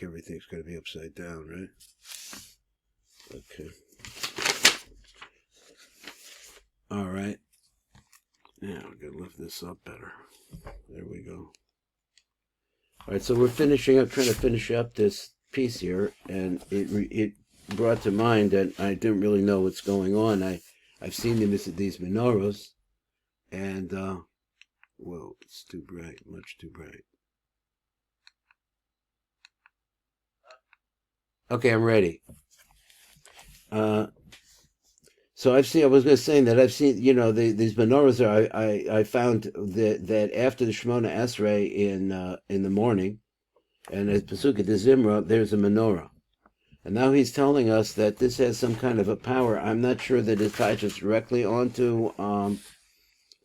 like everything's going to be upside down, right? Okay. All right. Now we're going to lift this up better. There we go. All right, so we're finishing up, trying to finish up this piece here, and it brought to mind that I didn't really know what's going on. I've seen these menorahs, and whoa, it's too bright, much too bright. Okay, I'm ready. So I've seen. I was going to say that I've seen. These menorahs are. I found that after the Shemona Esrei in the morning, and as Pesukah de Zimra, there's a menorah, and now he's telling us that this has some kind of a power. I'm not sure that it touches directly onto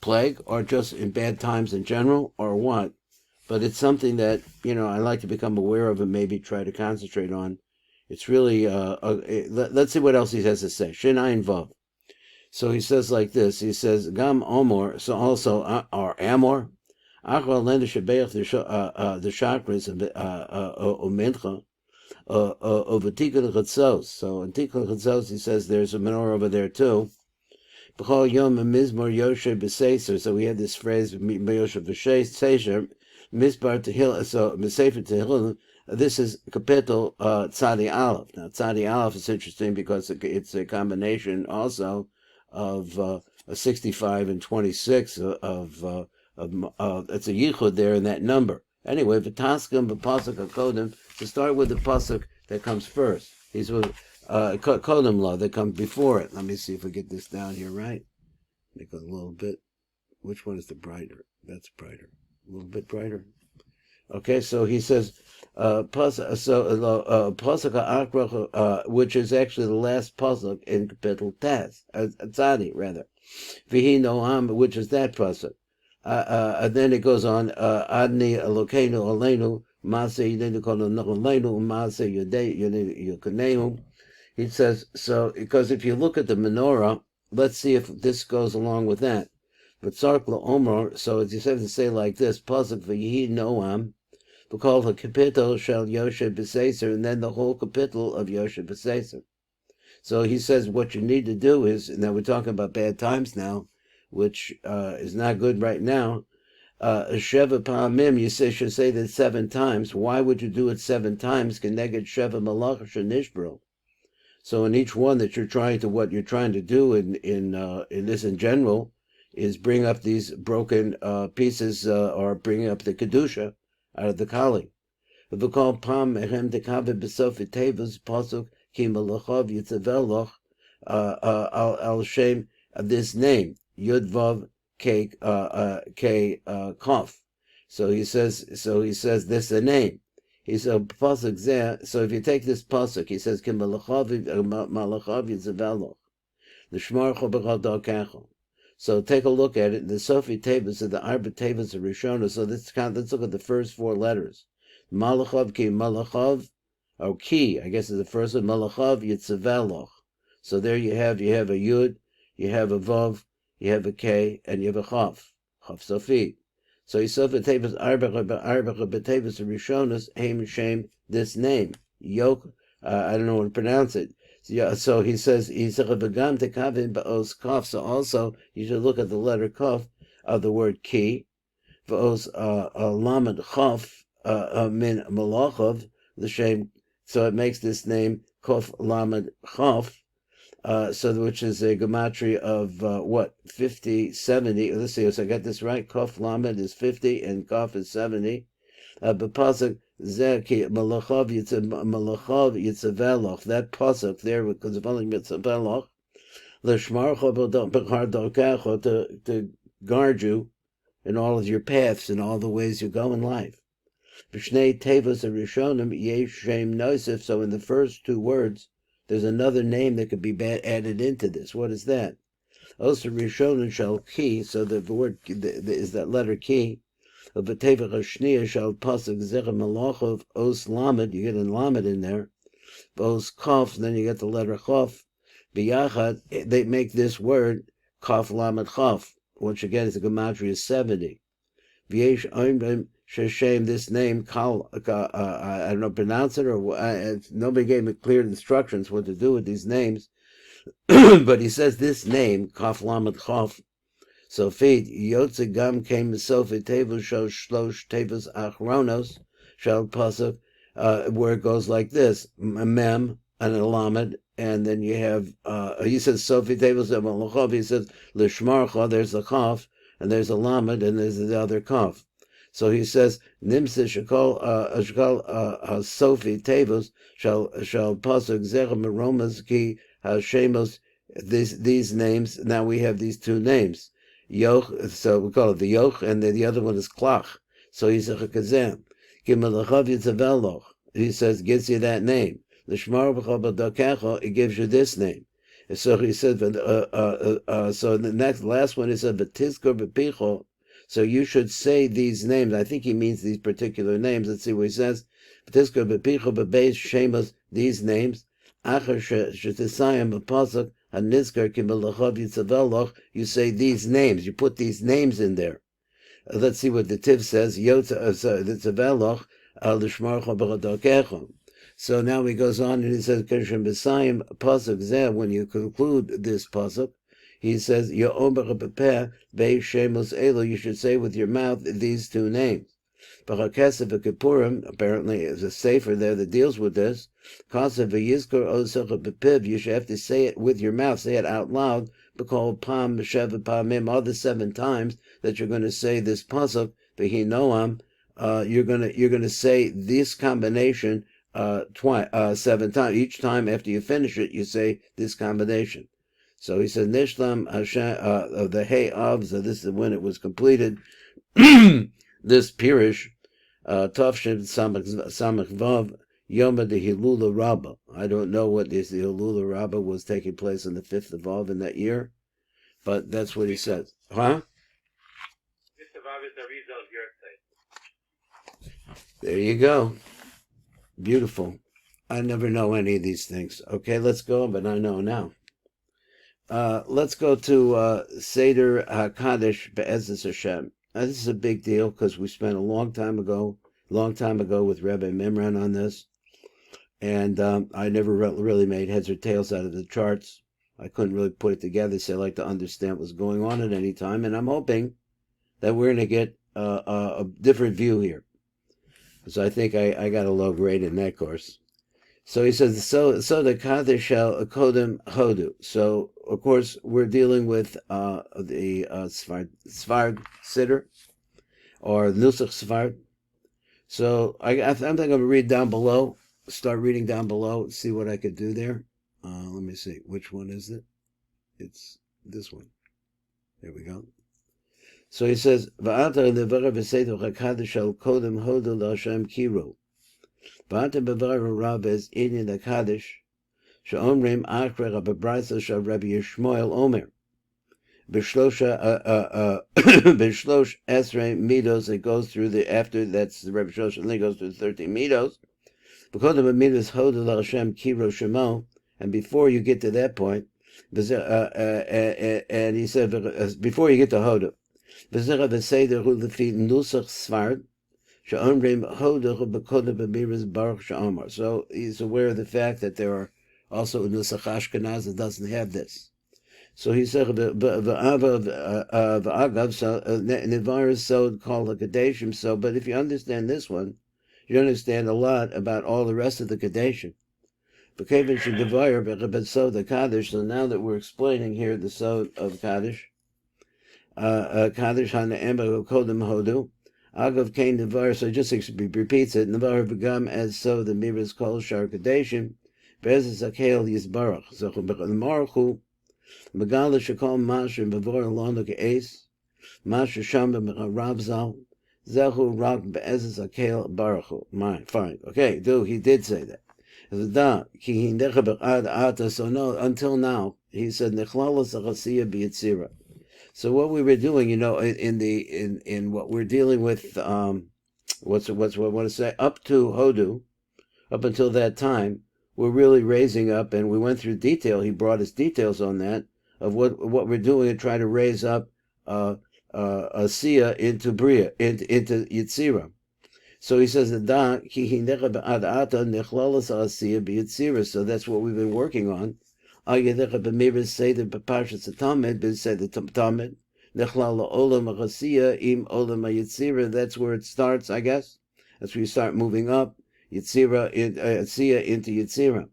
plague or just in bad times in general or what, but it's something that I like to become aware of and maybe try to concentrate on. It's really let's see what else he has to say. Shin Ayin Vav. So he says like this. He says Gam Omor. So also or Amor. Achra lenda shebeach the chakras umincha uvatikul chatzos. So in tikul chatzos he says there's a menorah over there too. B'chol yom mizmor yoshe b'seiser. So we had this phrase yoshe b'seiser misbar tehillah. So misefer tehillah. This is kapitel tzadi aleph. Now tzadi aleph is interesting because it's a combination also of a 65 and 26 it's a yichud there in that number. Anyway, v'taskim b'pasuk hakodim, to start with the pasuk that comes first. He's with kodem law that comes before it. Let me see if we get this down here right. Make it a little bit. Which one is the brighter? That's brighter. A little bit brighter. Okay, so he says, pasuk akrach, which is actually the last pasuk in kapitel Taz, tzadi rather. V'hi noam, which is that pasuk. Then it goes on, adni elokeinu aleinu maaseh yidenu kol aleinu maaseh yukanenu. He says, so because if you look at the menorah, let's see if this goes along with that. But Sarkla Omar, so it's just have to say like this, pasuk v'yihi noam, because the kapitel shall Yoshe b'seiser, and then the whole kapitel of Yoshe b'seiser. So he says what you need to do is, now we're talking about bad times now, which is not good right now. Sheva pa'amim, you should say that 7 times. Why would you do it 7 times? Keneged sheva malach shenishbro. So in each one that you're trying to, what you're trying to do in this in general, is bring up these broken pieces or bring up the kedusha out of the kali. V'kol pam ehem dekave b'sof itevus pasuk ki malachov yitzaveloch al shem this name yudvav k kof. So he says this is the name. He said pasuk zeh. So if you take this pasuk, he says ki malachov yitzaveloch l'shmarcho b'chol darkecho. So take a look at it. The Sofi Tevas of the Arba Tevas of Rishona. So let's look at the first 4 letters. Malachov ki Malachov, or ki, I guess is the first one. Malachov Yitzaveloch. So there you have a Yud, you have a Vav, you have a K, and you have a Chav. Chav Sofi. So he Sofi Tevas Arba Tevas of Rishonas, Haim Shem, this name. Yok, I don't know how to pronounce it. So he says, so also you should look at the letter Kaf of the word ki, lamed chaf min malachov, the shame. So it makes this name Kaf lamed chaf, which is a gematria of 50, 70. Let's see, so I got this right. Kaf lamed is 50 and Kaf is 70. But pasuk zeki malachav yitzaveloch. That pasuk there, because of only yitzaveloch, l'shmarcha b'char darkecho, to guard you in all of your paths and all the ways you go in life. V'shnei tevos rishonim yesh shem nosef. So in the first 2 words, there's another name that could be added into this. What is that? Also rishonim shall ki. So the word is that letter ki. Of a tevach hashniya shall pasuk zecher malachov os lamed. You get a lamed in there. Os kof. Then you get the letter chof. Biyachad. They make this word kof lamed chof, which again is a gematria 70. V'yesh oimrim Sheshem, this name, Kal, I don't know, pronounce it, or nobody gave me clear instructions what to do with these names. But he says this name, Kaf Lamed Chof, Sofit, Yotze Gam came Sofit Tevus Shel Shlosh Tevus Achronos, Shel Pasuk, where it goes like this, a Mem, and a Lamed, and then you have, he says Sofit Tevus Achronos, he says Lishmarcha, there's a Chaf, and there's a Lamed, and there's the other Kaf. So he says, Nimse Shekol Sofi Tevus shall Pasuk Zechem Aromas Ki Hashemos, these names. Now we have these two names. Yoch, so we call it the Yoch, and the other one is Klach. So he's a Chakazem. Kimalachav Yitzaveloch. He says, gives you that name. Lishmar B'chabadokecho, it gives you this name. So he said, so the last one is a B'tizkor B'picho. So you should say these names. I think he means these particular names. Let's see what he says. These names. You say these names. You put these names in there. Let's see what the Tiv says. So now he goes on and he says, when you conclude this pasuk, he says, you should say with your mouth these two names. Apparently, there's a sefer there that deals with this. You should have to say it with your mouth, say it out loud, all the 7 times that you're going to say this pasuk, you're going to say this combination 7 times. Each time after you finish it, you say this combination. So he said, Nishlam of the Hay of, so this is when it was completed. This Pirish, Tovshin Samach Vav, Yoma de Hilula Rabbah. I don't know what this the Hilula Rabbah was taking place on the 5th of Vav in that year, but that's what he says. Huh? There you go. Beautiful. I never know any of these things. Okay, let's go, but I know now. Let's go to Seder HaKaddish Be'ezus Hashem. Now, this is a big deal because we spent a long time ago with Rabbi Mimran on this, and I never really made heads or tails out of the charts. I couldn't really put it together, so I like to understand what's going on at any time, and I'm hoping that we're going to get a different view here, because I think I got a low grade in that course. So he says, so the Kaddish shall Kodem Hodu. So, of course, we're dealing with the sefard siddur, or Nusach sefard. So I think I'm going to read down below, start reading down below, see what I could do there. Let me see, which one is it? It's this one. There we go. So he says, V'ata levara v'seidu HaKaddish shall Kodem Hodu l'Hashem Kiru. V'ata b'vara Rav es Inyan HaKaddish, she'omrim achre Rabbi Brisa shel Rabbi Yishmael Omer. B'shlosh esrei midos, it goes through the, after that's the Rabbi Shlosh, goes through the 13 midos. Because of a midos hodu l'Hashem kiro shemo, and before you get to that point, and he said, before you get to hodu, v'zera v'seider hu lefi nusach sefard, she'omrim hodu b'kodem b'miras baruch she'omar. So he's aware of the fact that there are also nusach Ashkenaz that doesn't have this. So he said, v'agav, so nivar is so called a kadeshim. So, but if you understand this one, you understand a lot about all the rest of the kadeshim. So now that we're explaining here the sod of Kaddish, Kaddish hana emba kodem hodu, agav kain nivar. So just repeats it. Nivar v'gam as so the miras kol shar kadeshim, be'ezes akel yisbarach. So the Megala shekol masher bevor alonu ke'es, masher shamba ravzal, zehu rak be'ezes akel baruchu. Fine. Okay, he did say that. So no, until now, he said, nechlalas achasiya b'yitzira. So what we were doing, in what we're dealing with, what I want to say, up to Hodu, up until that time, we're really raising up, and we went through detail. He brought us details on that, of what we're doing and try to raise up Asiya into Bria, into Yitzira. So he says, so that's what we've been working on. That's where it starts, I guess. That's where you start moving up. Yitzira into Yitzira.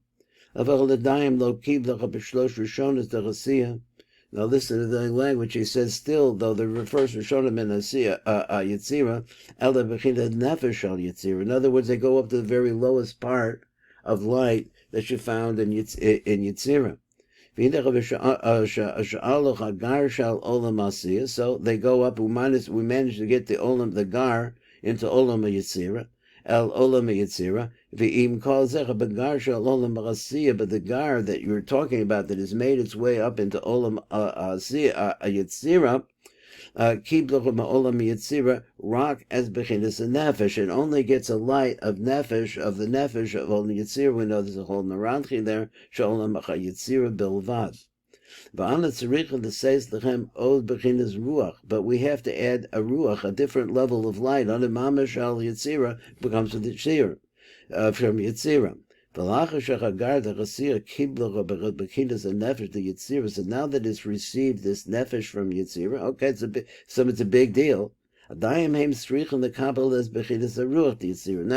Now listen to the language. He says, still, though the refers Rishonim in Yitzira, Ela Bechina Nefesh al Yitzira. In other words, they go up to the very lowest part of light that you found in Yitzira. So they go up. We managed to get the Olam, the Gar, into Olam Yitzira. El Olam Yitzira. V'im kol zecha begar shel Olam Asiya, but the Gar that you're talking about that has made its way up into Olam Yitzira, Kibluch Olam Yitzira, rock as bechinas a nefesh. It only gets a light of nefesh, of the nefesh of Olam Yitzira. We know there's a whole Naranchi there. Shel Olam Yitzira bilvad. But we have to add a ruach, a different level of light. On the mamash al Yitzira becomes a Yitzira from Yitzira. So now that it's received this nefesh from Yitzira, okay, it's a big deal. Now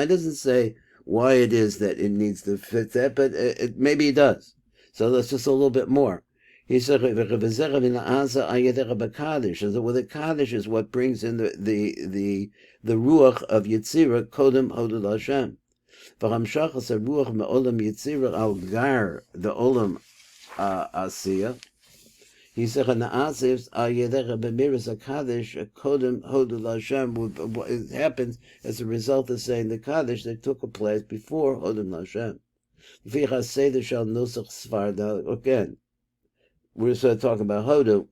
it doesn't say why it is that it needs to fit that, but maybe it does. So that's just a little bit more. He said, "Well, the Kaddish is what brings in the ruach of Yitzira, Kodem Hodel Hashem. V'hamshachas ruach me'olam Yitzira al Gar, the Olam Asiya. He said, "Na'asivs ayedecha b'miras Kaddish, Kodem Hodel Hashem." It happens as a result of saying the Kaddish that took a place before Hodem Hashem. V'chas seder shal nusach sefard. Again, we're sort of talking about Hodu.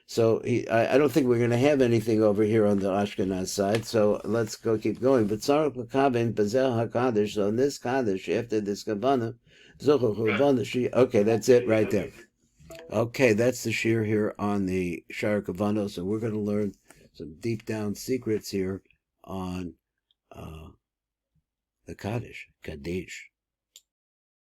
So I don't think we're going to have anything over here on the Ashkenaz side. So let's keep going. But Tzarech L'Kaven Bezel HaKaddish. So in this Kaddish, after this Kavana, okay, that's it right there. Okay, that's the shear here on the SHAAR Kavano. So we're going to learn some deep down secrets here on the Kaddish.